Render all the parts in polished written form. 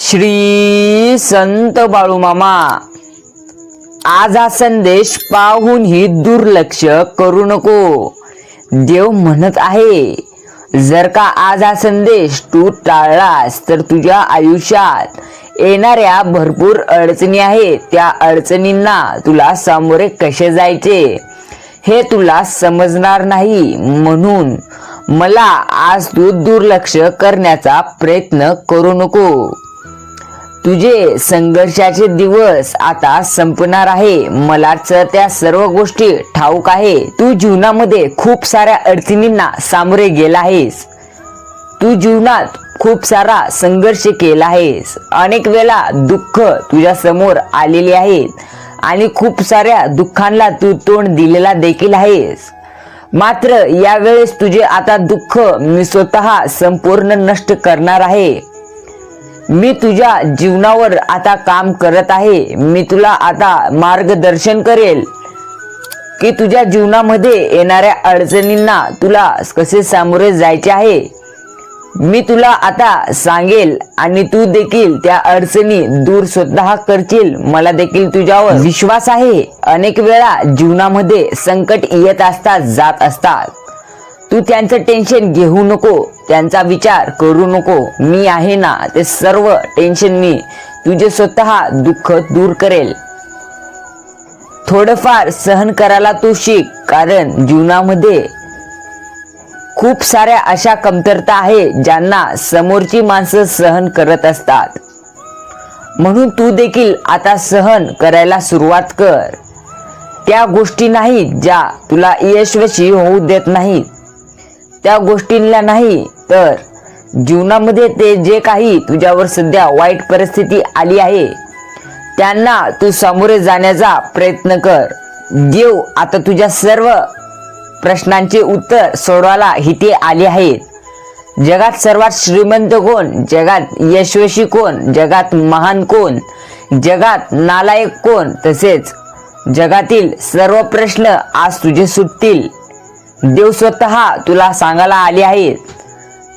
श्री संत बाळूमामा, आज हा संदेश पाहूनही दुर्लक्ष करू नको. देव म्हणत आहे, जर का आज हा संदेश तू टाळलास तर तुझ्या आयुष्यात येणाऱ्या भरपूर अडचणी आहेत. त्या अडचणींना तुला सामोरे कसे जायचे हे तुला समजणार नाही. म्हणून मला आज तू दुर्लक्ष करण्याचा प्रयत्न करू नको. तुझे संघर्षाचे दिवस आता संपणार आहे. मलाच त्या सर्व गोष्टी ठाऊक आहे. तू जीवनामध्ये खूप साऱ्या अडचणींना सामोरे गेला आहेस. तू जीवनात खूप सारा संघर्ष केला आहेस. अनेक वेळा दुःख तुझ्या समोर आलेले आहेत आणि खूप साऱ्या दुःखांना तू तोंड दिलेला देखील आहेस. मात्र यावेळेस तुझे आता दुःख मी स्वतः संपूर्ण नष्ट करणार आहे. मी तुझ्या जीवनावर आता काम करत आहे. मी तुला आता मार्गदर्शन करेल की तुझ्या जीवनामध्ये येणाऱ्या अडचणींना तुला कसे सामोरे जायचे आहे. मी तुला आता सांगेल आणि तू देखील त्या अडचणी दूर स्वतः करशील. मला देखील तुझ्यावर विश्वास आहे. अनेक वेळा जीवनामध्ये संकट येत असतात, जात असतात. तू त्यांचं टेन्शन घेऊ नको, त्यांचा विचार करू नको. मी आहे ना, ते सर्व टेन्शन मी तुझे स्वतः दुःख दूर करेल. थोडंफार सहन करायला तू शिक, कारण जीवनामध्ये खूप साऱ्या अशा कमतरता आहे ज्यांना समोरची माणसं सहन करत असतात. म्हणून तू देखील आता सहन करायला सुरुवात कर. त्या गोष्टी नाहीत ज्या तुला यशस्वी होऊ देत नाहीत. त्या गोष्टींना नाही तर जीवनामध्ये ते जे काही तुझ्यावर सध्या वाईट परिस्थिती आली आहे त्यांना तू सामोरे जाण्याचा प्रयत्न कर. देव आता तुझ्या सर्व प्रश्नांचे उत्तर सोडवायला इथे आले आहेत. जगात सर्वात श्रीमंत कोण, जगात यशस्वी कोण, जगात महान कोण, जगात नालायक कोण, तसेच जगातील सर्व प्रश्न आज तुझे सुटतील. देव स्वतः तुला सांगायला आले आहेत.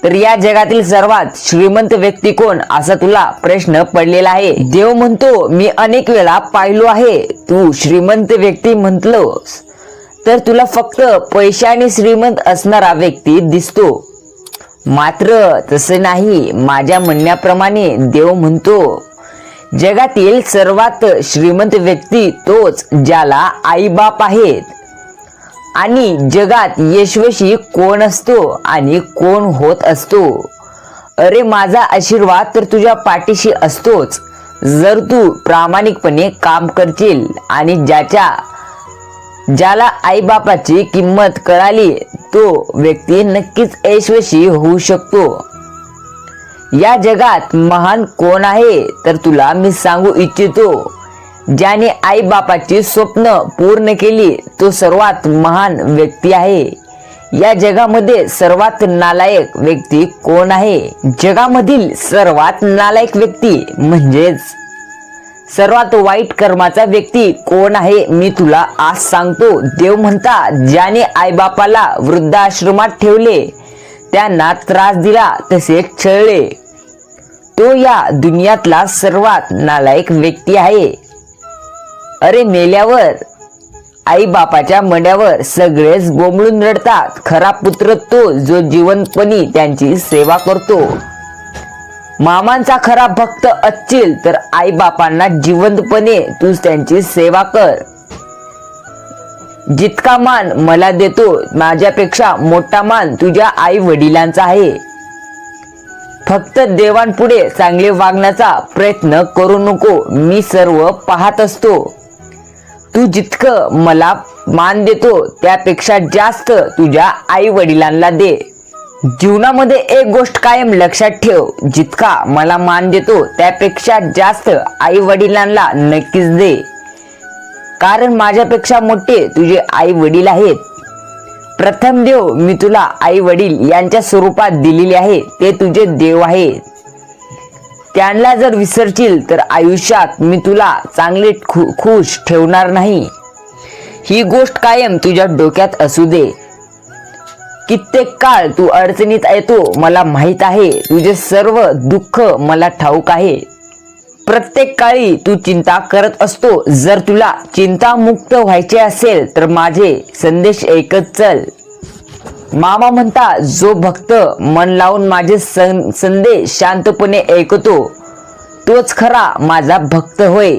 तर या जगातील सर्वात श्रीमंत व्यक्ती कोण असा तुला प्रश्न पडलेला आहे. देव म्हणतो, मी अनेक वेळा पाहिलो आहे. तू श्रीमंत व्यक्ती म्हटलोस तर तुला फक्त पैशाने श्रीमंत असणारा व्यक्ती दिसतो. मात्र तसे नाही. माझ्या म्हणण्याप्रमाणे देव म्हणतो, जगातील सर्वात श्रीमंत व्यक्ती तोच ज्याला आई बाप आहेत. आणि जगात यशस्वी कोण असतो आणि कोण होत असतो. अरे माझा आशीर्वाद तर तुझ्या पाठीशी असतोच जर तू प्रामाणिकपणे काम करशील. आणि ज्याला आई बापाची किंमत कळाली तो व्यक्ती नक्कीच यशस्वी होऊ शकतो. या जगात महान कोण आहे तर तुला मी सांगू इच्छितो, ज्याने आई बापाची स्वप्न पूर्ण केली तो सर्वात महान व्यक्ती आहे. या जगामध्ये सर्वात नालायक व्यक्ती कोण आहे? जगामधील सर्वात नालायक व्यक्ती म्हणजेच सर्वात वाईट कर्माचा व्यक्ती कोण आहे मी तुला आज सांगतो. देव म्हणता, ज्याने आई बापाला वृद्धाश्रमात ठेवले, त्यांना त्रास दिला, तसेच छळले, तो या दुनियातला सर्वात नालायक व्यक्ती आहे. अरे मेल्यावर आई बापाच्या मड्यावर सगळेच बोंबळून रडतात. खरा पुत्र तो जो जिवंतपणी त्यांची सेवा करतो. मामांचा खरा भक्त असशील तर आई बापांना जिवंतपणे तू त्यांची सेवा कर. जितका मान मला देतो माझ्यापेक्षा मोठा मान तुझ्या आई वडिलांचा आहे. फक्त देवांपुढे चांगले वागण्याचा प्रयत्न करू नको. मी सर्व पाहत असतो. तू जितकं मला मान देतो त्यापेक्षा जास्त तुझ्या आई वडिलांना दे. जीवनामध्ये एक गोष्ट कायम लक्षात ठेव, जितका मला मान देतो त्यापेक्षा जास्त आई वडिलांना नक्कीच दे. कारण माझ्यापेक्षा मोठे तुझे आई वडील आहेत. प्रथम देव मी तुला आई वडील यांच्या स्वरूपात दिलेले आहे. ते तुझे देव आहेत. त्यांना जर विसरशील तर आयुष्यात मी तुला चांगले खुश ठेवणार नाही. ही गोष्ट कायम तुझ्या डोक्यात असू दे. कित्येक काळ तू अडचणीत येतो मला माहित आहे. तुझे सर्व दुःख मला ठाऊक आहे. प्रत्येक काळी तू चिंता करत असतो. जर तुला चिंतामुक्त व्हायचे असेल तर माझे संदेश ऐकत चल. मामा म्हणतात, जो भक्त मन लावून माझे संदेश शांतपणे ऐकतो तोच खरा माझा भक्त होय.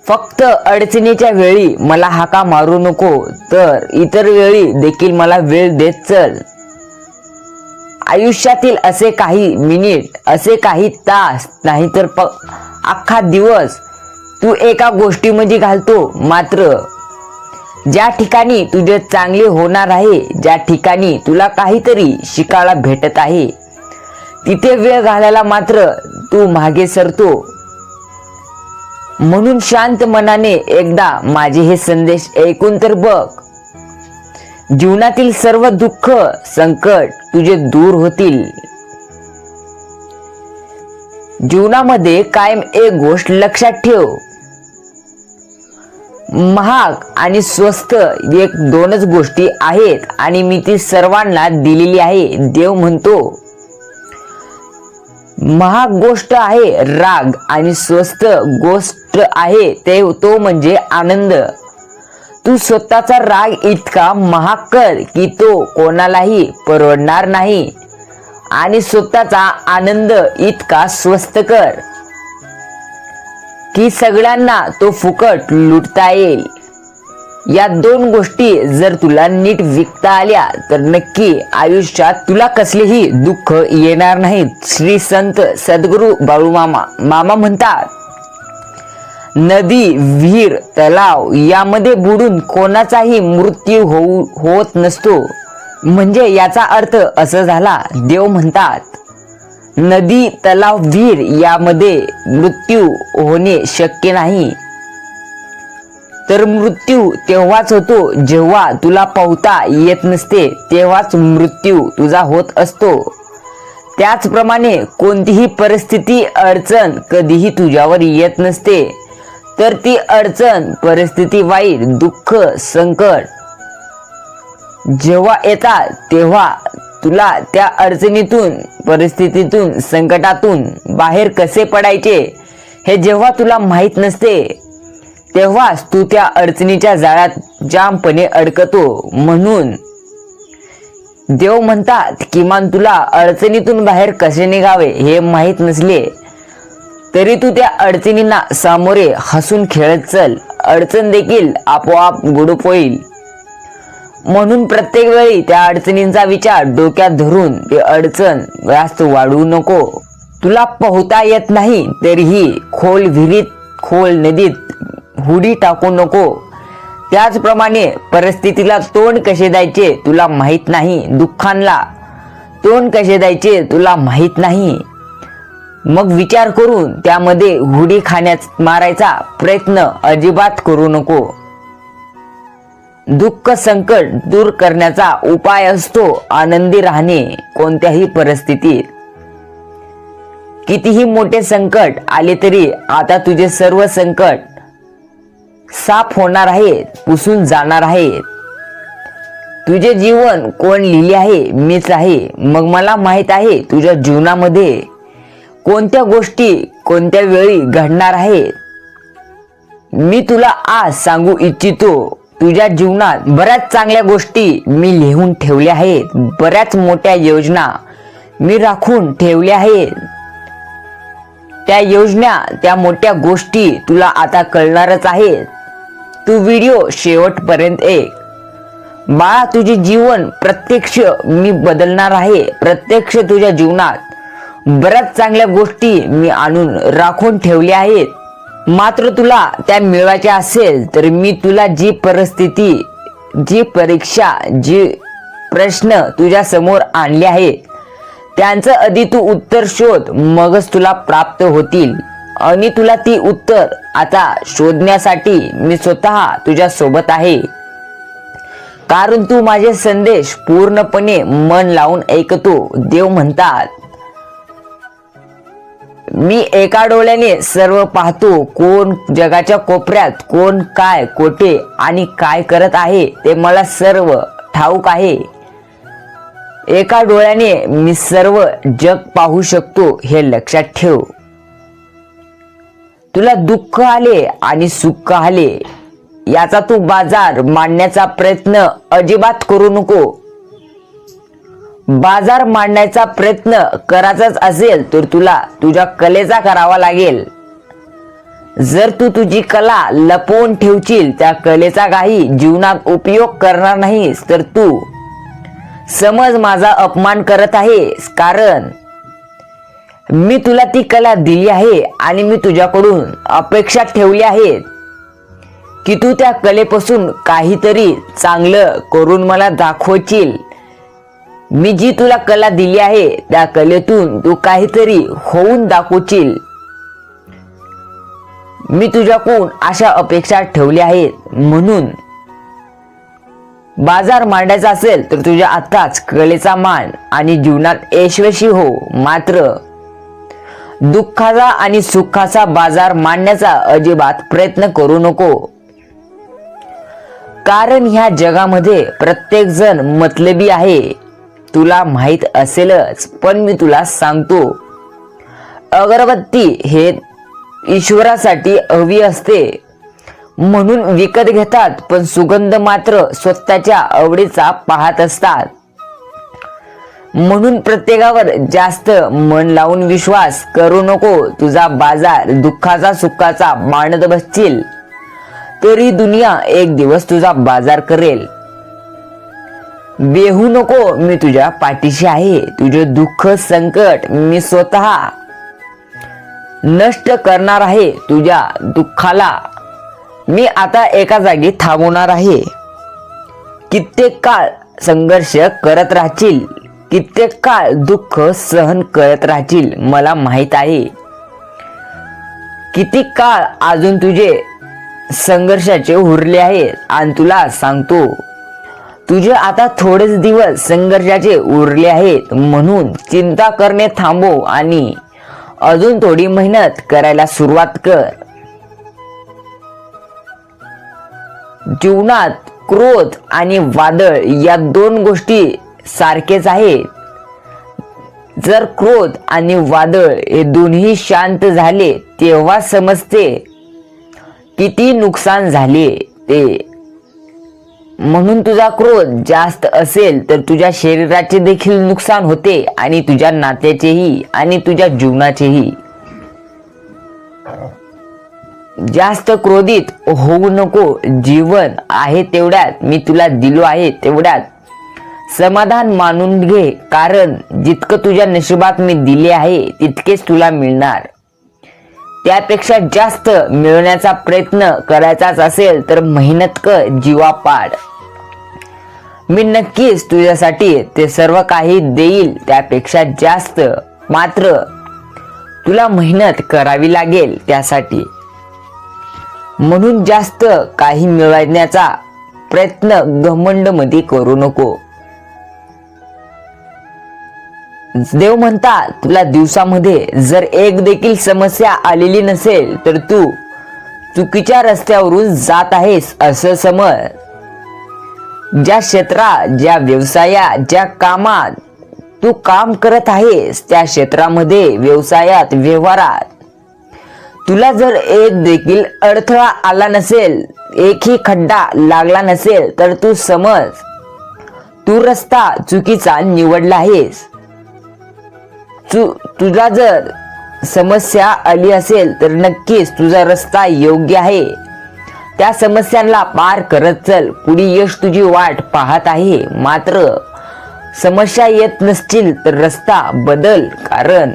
फक्त अडचणीच्या वेळी मला हाका मारू नको, तर इतर वेळी देखील मला वेळ देत चल. आयुष्यातील असे काही मिनिट, असे काही तास, नाहीतर अख्खा दिवस तू एका गोष्टीमध्ये घालतो. मात्र ज्या ठिकाणी तुझे चांगले होणार आहे, ज्या ठिकाणी तुला काहीतरी शिकायला भेटत आहे, तिथे वेळ घालायला मात्र तू मागे सरतो. म्हणून शांत मनाने एकदा माझे हे संदेश ऐकून तर बघ. जीवनातील सर्व दुःख, संकट तुझे दूर होतील. जीवनामध्ये कायम एक गोष्ट लक्षात ठेव, महाग आणि स्वस्त एक दोनच गोष्टी आहेत आणि मी ती सर्वांना दिलेली आहे. देव म्हणतो, महाग गोष्ट आहे राग आणि स्वस्त गोष्ट आहे तो म्हणजे आनंद. तू स्वतःचा राग इतका महाग कर की तो कोणालाही परवडणार नाही आणि स्वतःचा आनंद इतका स्वस्त कर की सगळ्यांना तो फुकट लुटता येईल. या दोन गोष्टी जर तुला नीट विकता आल्या तर नक्की आयुष्यात तुला कसलेही दुःख येणार नाहीत. श्री संत सद्गुरू बाळूमामा मामा म्हणतात, नदी, विहीर, तलाव यामध्ये बुडून कोणाचाही मृत्यू होत नसतो. म्हणजे याचा अर्थ असा झाला, देव म्हणतात, नदी, तलाव, विहीर यामध्ये मृत्यू होणे शक्य नाही. तर मृत्यू तेव्हाच होतो जेव्हा तुला पोहता येत नसते, तेव्हाच मृत्यू तुझा होत असतो. त्याचप्रमाणे कोणतीही परिस्थिती, अडचण कधीही तुझ्यावर येत नसते, तर ती अडचण, परिस्थिती, वाईट, दुःख, संकट जेव्हा येतात तेव्हा तुला त्या अडचणीतून, परिस्थितीतून, संकटातून बाहेर कसे पडायचे हे जेव्हा तुला माहित नसते, तेव्हाच तू त्या अडचणीच्या जाळ्यात जामपणे अडकतो. म्हणून देव म्हणतात, किमान तुला अडचणीतून बाहेर कसे निघावे हे माहित नसले तरी तू त्या अडचणींना सामोरे हसून खेळत चल. अडचण देखील आपोआप गुडूप होईल. म्हणून प्रत्येक वेळी त्या अडचणींचा विचार डोक्यात धरून ते अडचण जास्त वाढवू नको. तुला पोहता येत नाही तरीही खोल विहिरीत, खोल नदीत हुडी टाकू नको. त्याचप्रमाणे परिस्थितीला तोंड कसे द्यायचे तुला माहित नाही, दुःखांना तोंड कसे द्यायचे तुला माहित नाही, मग विचार करून त्यामध्ये हुडी मारायचा प्रयत्न अजिबात करू नको. दुःख, संकट दूर करण्याचा उपाय असतो आनंदी राहणे. कोणत्याही परिस्थितीत कितीही मोठे संकट आले तरी आता तुझे सर्व संकट साफ होणार आहेत, पुसून जाणार आहेत. तुझे जीवन कोण लिहिले आहे? मीच आहे. मग मला माहित आहे तुझ्या जीवनामध्ये कोणत्या गोष्टी कोणत्या वेळी घडणार आहेत. मी तुला आज सांगू इच्छितो, तुझ्या जीवनात बऱ्याच चांगल्या गोष्टी मी लिहून ठेवल्या आहेत. बऱ्याच मोठ्या योजना मी राखून ठेवल्या आहेत. त्या योजना, त्या मोठ्या गोष्टी तुला आता कळणारच आहेत. तू व्हिडिओ शेवटपर्यंत ऐक. बाळा, तुझे जीवन प्रत्यक्ष मी बदलणार आहे. प्रत्यक्ष तुझ्या जीवनात बऱ्याच चांगल्या गोष्टी मी आणून राखून ठेवल्या आहेत. मात्र तुला त्या मिळवायच्या असेल तर मी तुला जी परिस्थिती, जी परीक्षा, जी प्रश्न तुझ्या समोर आणले आहेत त्यांचं आधी तू उत्तर शोध, मगच तुला प्राप्त होतील. आणि तुला ती उत्तर आता शोधण्यासाठी मी स्वतः तुझ्या सोबत आहे. कारण तू माझे संदेश पूर्णपणे मन लावून ऐकतो. देव म्हणतात, मी एका डोळ्याने सर्व पाहतो. कोण जगाच्या कोपऱ्यात, कोण काय, कोठे आणि काय करत आहे ते मला सर्व ठाऊक आहे. एका डोळ्याने मी सर्व जग पाहू शकतो, हे लक्षात ठेव. तुला दुःख आले आणि सुख आले याचा तू बाजार मांडण्याचा प्रयत्न अजिबात करू नको. बाजार मांडण्याचा प्रयत्न करायचाच असेल तर तुला तुझ्या कलेचा करावा लागेल. जर तू तुझी कला लपवून ठेवशील, त्या कलेचा काही जीवनात उपयोग करणार नाहीस, तर तू समज माझा अपमान करत आहेस. कारण मी तुला ती कला दिली आहे आणि मी तुझ्याकडून अपेक्षा ठेवली आहेत की तू त्या कलेपासून काहीतरी चांगलं करून मला दाखवशील. मी जी तुला कला दिली आहे त्या कलेतून तू काहीतरी होऊन दाखवशील. मी तुझ्याकडून अशा अपेक्षा ठेवल्या आहेत. म्हणून बाजार मांडायचा असेल तर तुझ्या आताच कलेचा मान आणि जीवनात यशस्वी हो. मात्र दुःखाचा आणि सुखाचा बाजार मांडण्याचा अजिबात प्रयत्न करू नको. कारण ह्या जगामध्ये प्रत्येक जण मतलबी आहे. तुला माहित असेलच, पण मी तुला सांगतो. अगरबत्ती हे ईश्वरासाठी हवी असते म्हणून विकत घेतात, पण सुगंध मात्र स्वतःच्या आवडीचा पाहत असतात. म्हणून प्रत्येकावर जास्त मन लावून विश्वास करू नको. तुझा बाजार दुःखाचा सुखाचा मांडत बसशील तरी दुनिया एक दिवस तुझा बाजार करेल. बेहू नको, मी तुझ्या पाठीशी आहे. तुझे दुःख संकट मी स्वतः नष्ट करणार आहे. तुझ्या दुःखाला मी आता एका जागी थांबवणार आहे. कित्येक काळ संघर्ष करत राहशील, कित्येक काळ दुःख सहन करत राहशील. मला माहित आहे किती काळ अजून तुझे संघर्षाचे उरले आहेत. आणि तुला सांगतो, तुझे आता थोडेच दिवस संघर्षाचे उरले आहेत. म्हणून चिंता करणे थांबव आणि अजून थोडी मेहनत करायला सुरुवात कर. जीवनात क्रोध आणि वादळ या दोन गोष्टी सारखेच आहेत. जर क्रोध आणि वादळ हे दोन्ही शांत झाले तेव्हा समजते किती नुकसान झाले ते. म्हणून तुझा क्रोध जास्त असेल तर तुझ्या शरीराचे देखील नुकसान होते आणि तुझ्या नात्याचेही आणि तुझ्या जीवनाचेही. जास्त क्रोधित होऊ नको. जीवन आहे तेवढ्यात मी तुला दिलो आहे तेवढ्यात समाधान मानून घे. कारण जितकं तुझ्या नशिबात मी दिले आहे तितकेच तुला मिळणार. त्यापेक्षा जास्त मिळवण्याचा प्रयत्न करायचाच असेल तर मेहनत कर, जीवापाड. मी नक्कीच तुझ्यासाठी ते सर्व काही देईल, त्यापेक्षा जास्त. मात्र तुला मेहनत करावी लागेल त्यासाठी. म्हणून जास्त काही मिळवण्याचा प्रयत्न घमंड मध्ये करू नको. देव म्हणतात, तुला दिवसामध्ये जर एक देखील समस्या आलेली नसेल तर तू चुकीच्या रस्त्यावरून जात आहेस असं समज. ज्या क्षेत्रात, ज्या व्यवसायात, ज्या कामात तू काम करत आहेस त्या क्षेत्रामध्ये, व्यवसायात, व्यवहारात तुला जर एक देखील अडथळा आला नसेल, एकही खड्डा लागला नसेल तर तू समज तू रस्ता चुकीचा निवडला आहेस. तुला जर समस्या आली असेल तर नक्कीच तुझा रस्ता योग्य आहे. त्या समस्यांना पार करत चल. पुढे यश तुझी वाट पाहत आहे. मात्र समस्या येत नसतील तर रस्ता बदल. कारण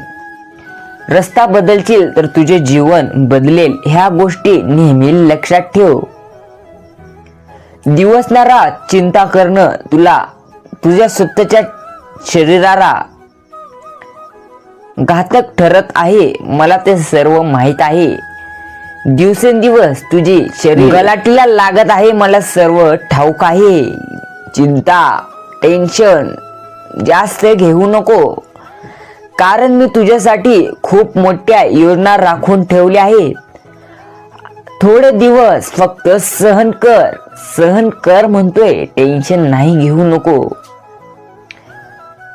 रस्ता बदलशील तर तुझे जीवन बदलेल. ह्या गोष्टी नेहमी लक्षात ठेव. दिवस ना रात चिंता करणं तुला तुझ्या स्वतःच्या शरीराला घातक ठरत आहे. मला ते सर्व माहित आहे. दिवसेंदिवस तुझी शरीर गलाटीला लागत आहे. मला सर्व ठाऊक आहे. चिंता, टेन्शन जास्त घेऊ नको. कारण मी तुझ्यासाठी खूप मोठ्या योजना राखून ठेवल्या आहेत. थोडे दिवस फक्त सहन कर. सहन कर म्हणतोय, टेन्शन नाही घेऊ नको.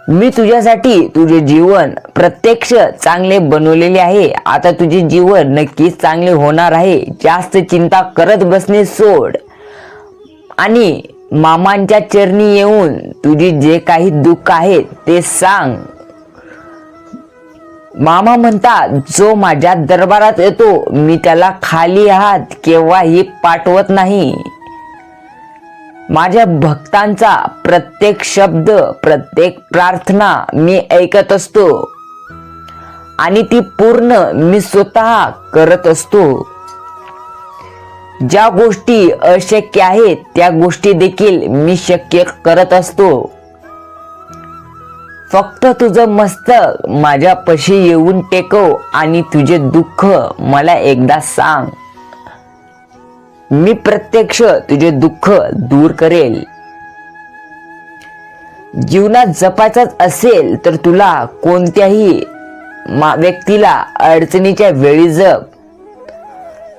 मी तुझ्यासाठी तुझे जीवन प्रत्यक्ष चांगले बनवलेले आहे. आता तुझे जीवन नक्कीच चांगले होणार आहे. जास्त चिंता करत बसणे सोड आणि मामांच्या चरणी येऊन तुझे जे काही दुःख आहे ते सांग. मामा म्हणतात, जो माझ्या दरबारात येतो मी त्याला खाली हात केव्हाही पाठवत नाही. माझ्या भक्तांचा प्रत्येक शब्द, प्रत्येक प्रार्थना मी ऐकत असतो आणि ती पूर्ण मी स्वतः करत असतो. ज्या गोष्टी अशक्य आहेत त्या गोष्टी देखील मी शक्य करत असतो. फक्त तुझं मस्तक माझ्यापाशी येऊन टेकव आणि तुझे दुःख मला एकदा सांग. मी प्रत्यक्ष तुझे दुःख दूर करेल. जीवनात जपायचंच असेल तर तुला कोणत्याही व्यक्तीला अडचणीच्या वेळी जप.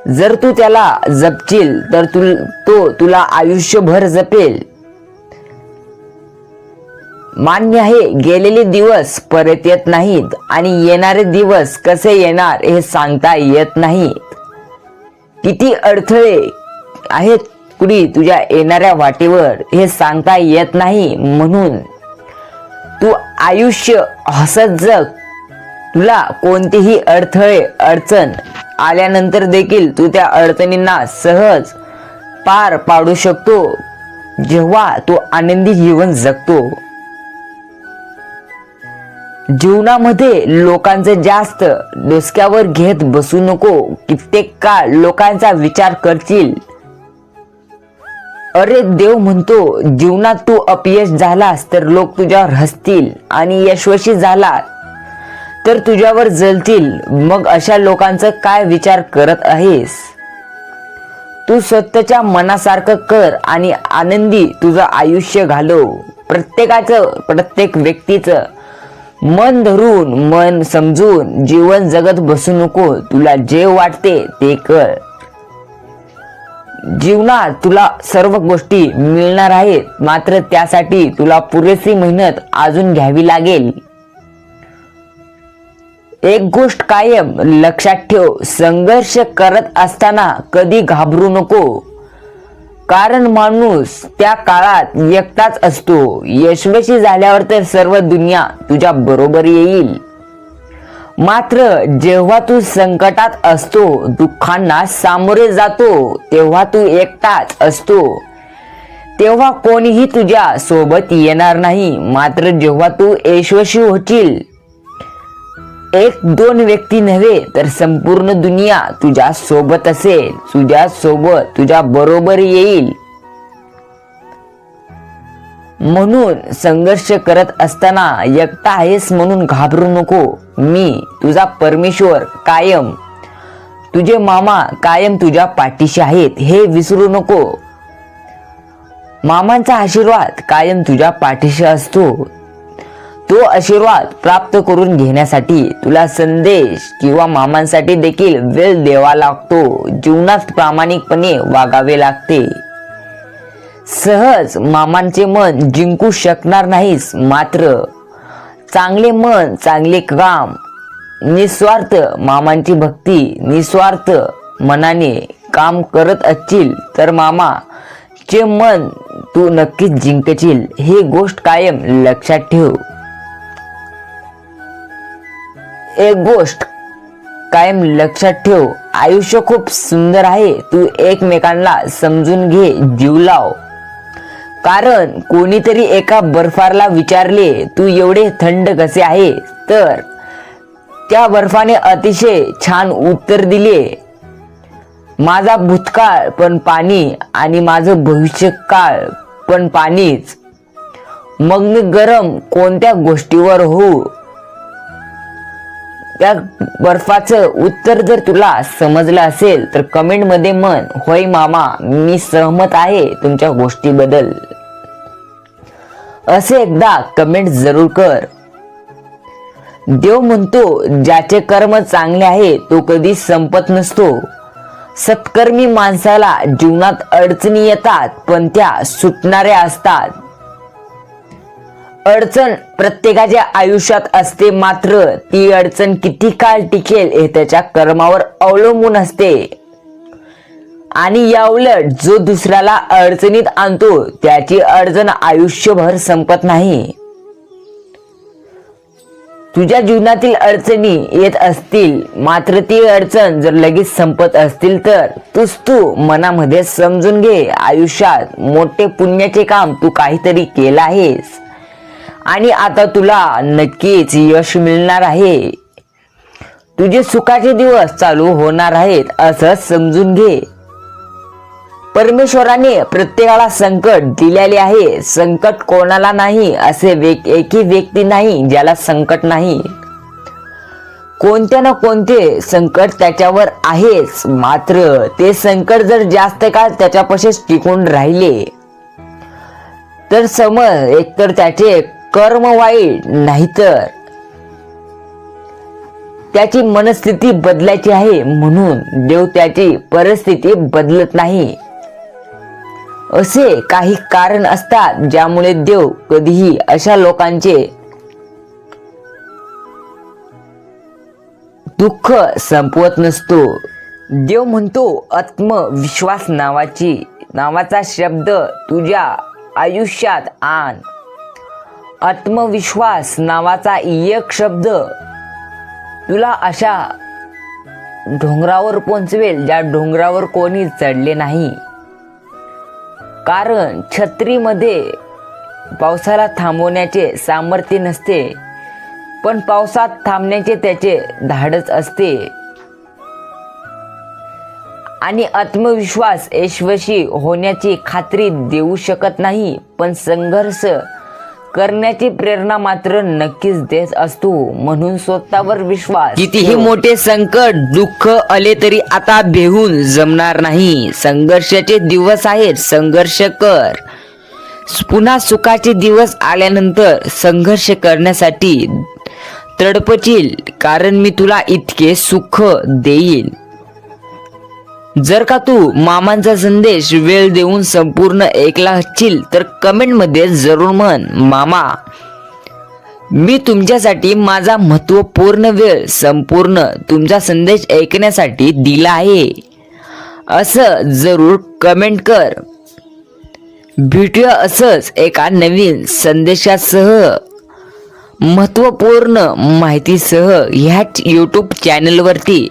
जर तू त्याला जपशील तर तो तुला आयुष्यभर जपेल. मान्य आहे, गेलेले दिवस परत येत नाहीत आणि येणारे दिवस कसे येणार हे सांगता येत नाहीत. किती अडथळे आहेत पुढे तुझ्या येणाऱ्या वाटेवर हे सांगता येत नाही. म्हणून तू आयुष्य हसत जग. तुला कोणतेही अडथळे अडचण आल्यानंतर देखील तू त्या अडचणींना सहज पार पाडू शकतो जेव्हा तू आनंदी जीवन जगतो. जीवनामध्ये लोकांचं जास्त डोसक्यावर घेत बसू नको. कित्येक काळ लोकांचा विचार करशील. अरे देव म्हणतो, जीवनात तू अपयश झालास तर लोक तुझ्यावर हसतील आणि यशस्वी झाला तर तुझ्यावर जळतील. मग अशा लोकांचा काय विचार करत आहेस? तू स्वतःच्या मनासारखं कर आणि आनंदी तुझं आयुष्य घालव. प्रत्येक व्यक्तीचं मन धरून, मन समजून जीवन जगत बसू नको. तुला जे वाटते ते कर. जीवनात तुला सर्व गोष्टी मिळणार आहेत, मात्र त्यासाठी तुला पुरेशी मेहनत अजून घ्यावी लागेल. एक गोष्ट कायम लक्षात ठेव, संघर्ष करत असताना कधी घाबरू नको. कारण माणूस त्या काळात एकटाच असतो. यशस्वी झाल्यावर तर सर्व दुनिया तुझ्या बरोबर येईल. मात्र जेव्हा तू संकटात असतो, दुःखांना सामोरे जातो, तेव्हा तू एकटाच असतो. तेव्हा कोणीही तुझ्या सोबत येणार नाही. मात्र जेव्हा तू यशस्वी होशील, एक दोन व्यक्ती नव्हे तर संपूर्ण दुनिया तुझ्या सोबत असेल, तुझ्या सोबत तुझ्या बरोबर येईल. म्हणून संघर्ष करत असताना एकटा आहेस म्हणून घाबरू नको. मी तुझा परमेश्वर कायम, तुझे मामा कायम तुझ्या पाठीशी आहेत हे विसरू नको. मामांचा आशीर्वाद कायम तुझ्या पाठीशी असतो. तो आशीर्वाद प्राप्त करून घेण्यासाठी तुला संदेश किंवा मामांसाठी देखील वेळ द्यावा लागतो. जीवनात प्रामाणिकपणे वागावे लागते. सहज मामांचे मन जिंकू शकणार नाहीस, मात्र चांगले मन, चांगले काम, निस्वार्थ मामांची भक्ती, निस्वार्थ मनाने काम करत असशील तर मामाचे मन तू नक्कीच जिंकशील. ही गोष्ट कायम लक्षात ठेव. एक गोष्ट कायम लक्षात ठेव, आयुष्य खूप सुंदर आहे. तू एकमेकांना समजून घे, जीव लाव. कारण कोणीतरी एका बर्फाला विचारले, तू एवढे थंड कसे आहे? तर त्या बर्फाने अतिशय छान उत्तर दिले, माझा भूतकाळ पण पाणी आणि माझं भविष्यकाळ पण पाणीच. मग मी गरम कोणत्या गोष्टीवर होऊ? त्या बर्फाचं उत्तर जर तुला समजलं असेल तर कमेंट मध्ये म्हण, होय मामा, मी सहमत आहे तुमच्या गोष्टीबद्दल. असे एकदा कमेंट जरूर कर. देव म्हणतो, ज्याचे कर्म चांगले आहे तो कधी संपत नसतो. सत्कर्मी माणसाला जीवनात अडचणी येतात पण त्या सुटणाऱ्या असतात. अडचण प्रत्येकाच्या आयुष्यात असते, मात्र ती अडचण किती काळ टिकेल हे त्याच्या कर्मावर अवलंबून असते. आणि याउलट जो दुसऱ्याला अडचणीत आणतो त्याची अडचण आयुष्यभर संपत नाही. तुझ्या जीवनातील अडचणी येत असतील, मात्र ती अडचण जर लगेच संपत असतील तर तू मनामध्ये समजून घे, आयुष्यात मोठे पुण्याचे काम तू काहीतरी केलं आहेस आणि आता तुला नक्कीच यश मिळणार आहे. तुझे सुखाचे दिवस चालू होणार आहेत असं समजून घे. परमेश्वराने प्रत्येकाला संकट दिलेले आहे. संकट कोणाला नाही असे एकही व्यक्ती नाही ज्याला संकट नाही. कोणते ना कोणते संकट त्याच्यावर आहेच, मात्र ते संकट जर जास्त काळ त्याच्यापाशी टिकून राहिले तर समज एकतर त्याचे कर्म वाईट, नाहीतर त्याची मनस्थिती बदलायची आहे, म्हणून देव त्याची परिस्थिती बदलत नाही. असे काही कारण असतात ज्यामुळे देव कधीही अशा लोकांचे दुःख संपवत नसतो. देव म्हणतो, आत्मविश्वास नावाचा शब्द तुझ्या आयुष्यात आण. आत्मविश्वास नावाचा एक शब्द तुला अशा डोंगरावर पोहोचवेल ज्या डोंगरावर कोणी चढले नाही. कारण छत्रीमध्ये पावसाला थांबवण्याचे सामर्थ्य नसते, पण पावसात थांबण्याचे त्याचे धाडस असते. आणि आत्मविश्वास यशस्वी होण्याची खात्री देऊ शकत नाही, पण संघर्ष करण्याची प्रेरणा मात्र नक्कीच देत असतो. म्हणून स्वतःवर विश्वास. कितीही मोठे संकट दुःख आले तरी आता भेऊन जमणार नाही. संघर्षाचे दिवस आहेत, संघर्ष कर. पुन्हा सुखाचे दिवस आल्यानंतर संघर्ष करण्यासाठी तडपशील, कारण मी तुला इतके सुख देईल. जर का तू मामांचा संदेश वेळ देऊन संपूर्ण ऐकला असशील तर कमेंट मध्ये जरूर म्हण, मामा मी तुमच्यासाठी माझा महत्त्वपूर्ण वेळ संपूर्ण तुमचा संदेश ऐकण्यासाठी दिला आहे, असं जरूर कमेंट कर. भेटूया असंच एका नवीन संदेशासह, महत्त्वपूर्ण माहितीसह ह्याच यूट्यूब चॅनलवरती.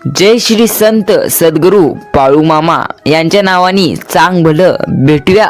जय श्री संत सद्गुरू पाळू मामा यांच्या नावाने चांग भलं. भेटूया